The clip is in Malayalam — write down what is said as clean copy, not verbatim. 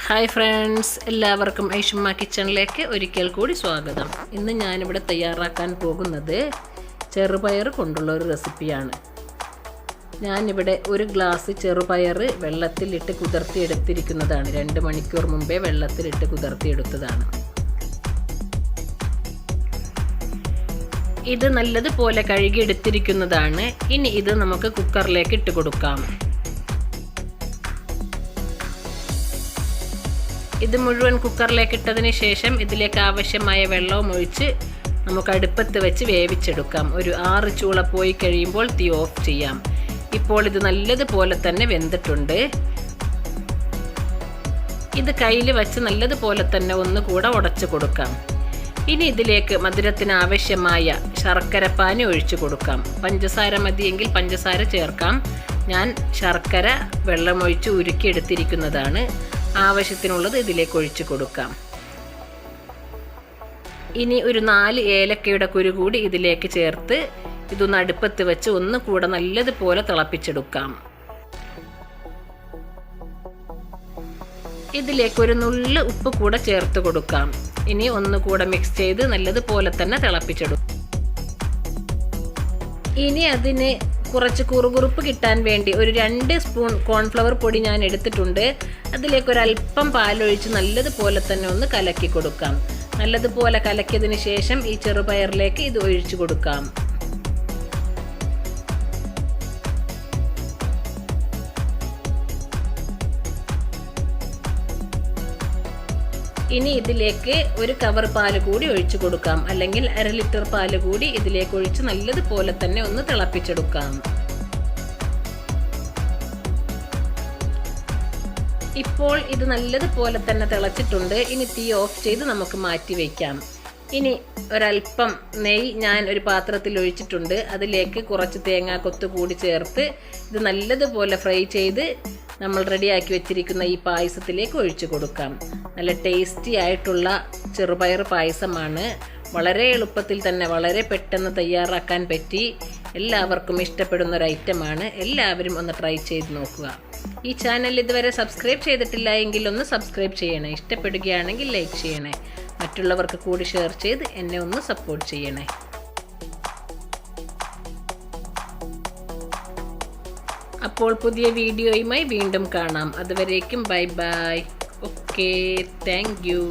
ഹായ് ഫ്രണ്ട്സ്, എല്ലാവർക്കും ഐഷുമ്മ കിച്ചണിലേക്ക് ഒരിക്കൽ കൂടി സ്വാഗതം. ഇന്ന് ഞാനിവിടെ തയ്യാറാക്കാൻ പോകുന്നത് ചെറുപയർ കൊണ്ടുള്ള ഒരു റെസിപ്പിയാണ്. ഞാനിവിടെ ഒരു ഗ്ലാസ് ചെറുപയർ വെള്ളത്തിലിട്ട് കുതിർത്തിയെടുത്തിരിക്കുന്നതാണ്. 2 മണിക്കൂർ മുമ്പേ വെള്ളത്തിലിട്ട് കുതിർത്തിയെടുത്തതാണ്. ഇത് നല്ലതുപോലെ കഴുകിയെടുത്തിരിക്കുന്നതാണ്. ഇനി ഇത് നമുക്ക് കുക്കറിലേക്ക് ഇട്ട് കൊടുക്കാം. ഇത് മുഴുവൻ കുക്കറിലേക്ക് ഇട്ടതിന് ശേഷം ഇതിലേക്ക് ആവശ്യമായ വെള്ളവും ഒഴിച്ച് നമുക്ക് അടുപ്പത്ത് വെച്ച് വേവിച്ചെടുക്കാം. ഒരു 6 ചൂള പോയി കഴിയുമ്പോൾ തീ ഓഫ് ചെയ്യാം. ഇപ്പോൾ ഇത് നല്ലതുപോലെ തന്നെ വെന്തിട്ടുണ്ട്. ഇത് കയ്യിൽ വെച്ച് നല്ലതുപോലെ തന്നെ ഒന്നുകൂടെ ഉടച്ചു കൊടുക്കാം. ഇനി ഇതിലേക്ക് മധുരത്തിന് ആവശ്യമായ ശർക്കരപ്പാനി ഒഴിച്ചു കൊടുക്കാം. പഞ്ചസാര മതിയെങ്കിൽ പഞ്ചസാര ചേർക്കാം. ഞാൻ ശർക്കര വെള്ളമൊഴിച്ച് ഉരുക്കിയെടുത്തിരിക്കുന്നതാണ്. ആവശ്യത്തിനുള്ളത് ഇതിലേക്ക് ഒഴിച്ചു കൊടുക്കാം. ഇനി ഒരു 4 ഏലക്കയുടെ കുരു കൂടി ഇതിലേക്ക് ചേർത്ത് ഇതൊന്ന് അടുപ്പത്ത് വെച്ച് ഒന്നുകൂടെ നല്ലതുപോലെ തിളപ്പിച്ചെടുക്കാം. ഇതിലേക്ക് ഒരു നുള്ള് ഉപ്പ് കൂടെ ചേർത്ത് കൊടുക്കാം. ഇനി ഒന്നുകൂടെ മിക്സ് ചെയ്ത് നല്ലതുപോലെ തന്നെ തിളപ്പിച്ചെടുക്കും. ഇനി അതിന് കുറച്ച് കുറുകുറുപ്പ് കിട്ടാൻ വേണ്ടി ഒരു 2 സ്പൂൺ കോൺഫ്ലവർ പൊടി ഞാൻ എടുത്തിട്ടുണ്ട്. അതിലേക്ക് ഒരല്പം പാലൊഴിച്ച് നല്ലതുപോലെ തന്നെ ഒന്ന് കലക്കി കൊടുക്കാം. നല്ലതുപോലെ കലക്കിയതിന് ശേഷം ഈ ചെറുപയറിലേക്ക് ഇത് ഒഴിച്ചു കൊടുക്കാം. ഇനി ഇതിലേക്ക് ഒരു കവർ പാല് കൂടി ഒഴിച്ചു കൊടുക്കാം. അല്ലെങ്കിൽ 1/2 ലിറ്റർ പാല് കൂടി ഇതിലേക്ക് ഒഴിച്ച് നല്ലതുപോലെ തന്നെ ഒന്ന് തിളപ്പിച്ചെടുക്കാം. ഇപ്പോൾ ഇത് നല്ലതുപോലെ തന്നെ തിളച്ചിട്ടുണ്ട്. ഇനി തീ ഓഫ് ചെയ്ത് നമുക്ക് മാറ്റി വയ്ക്കാം. ഇനി ഒരല്പം നെയ്യ് ഞാൻ ഒരു പാത്രത്തിൽ ഒഴിച്ചിട്ടുണ്ട്. അതിലേക്ക് കുറച്ച് തേങ്ങാക്കൊത്ത് കൂടി ചേർത്ത് ഇത് നല്ലതുപോലെ ഫ്രൈ ചെയ്ത് നമ്മൾ റെഡിയാക്കി വെച്ചിരിക്കുന്ന ഈ പായസത്തിലേക്ക് ഒഴിച്ചു കൊടുക്കാം. നല്ല ടേസ്റ്റി ആയിട്ടുള്ള ചെറുപയർ പായസമാണ്. വളരെ എളുപ്പത്തിൽ തന്നെ വളരെ പെട്ടെന്ന് തയ്യാറാക്കാൻ പറ്റി എല്ലാവർക്കും ഇഷ്ടപ്പെടുന്ന ഒരു ഐറ്റമാണ്. എല്ലാവരും ഒന്ന് ട്രൈ ചെയ്ത് നോക്കുക. ഈ ചാനൽ ഇതുവരെ സബ്സ്ക്രൈബ് ചെയ്തിട്ടില്ല എങ്കിൽ ഒന്ന് സബ്സ്ക്രൈബ് ചെയ്യണേ. ഇഷ്ടപ്പെടുകയാണെങ്കിൽ ലൈക്ക് ചെയ്യണേ. മറ്റുള്ളവർക്ക് കൂടി ഷെയർ ചെയ്ത് എന്നെ ഒന്ന് സപ്പോർട്ട് ചെയ്യണേ. അപ്പോൾ പുതിയ വീഡിയോയുമായി വീണ്ടും കാണാം. അതുവരേക്കും bye bye. Okay, thank you.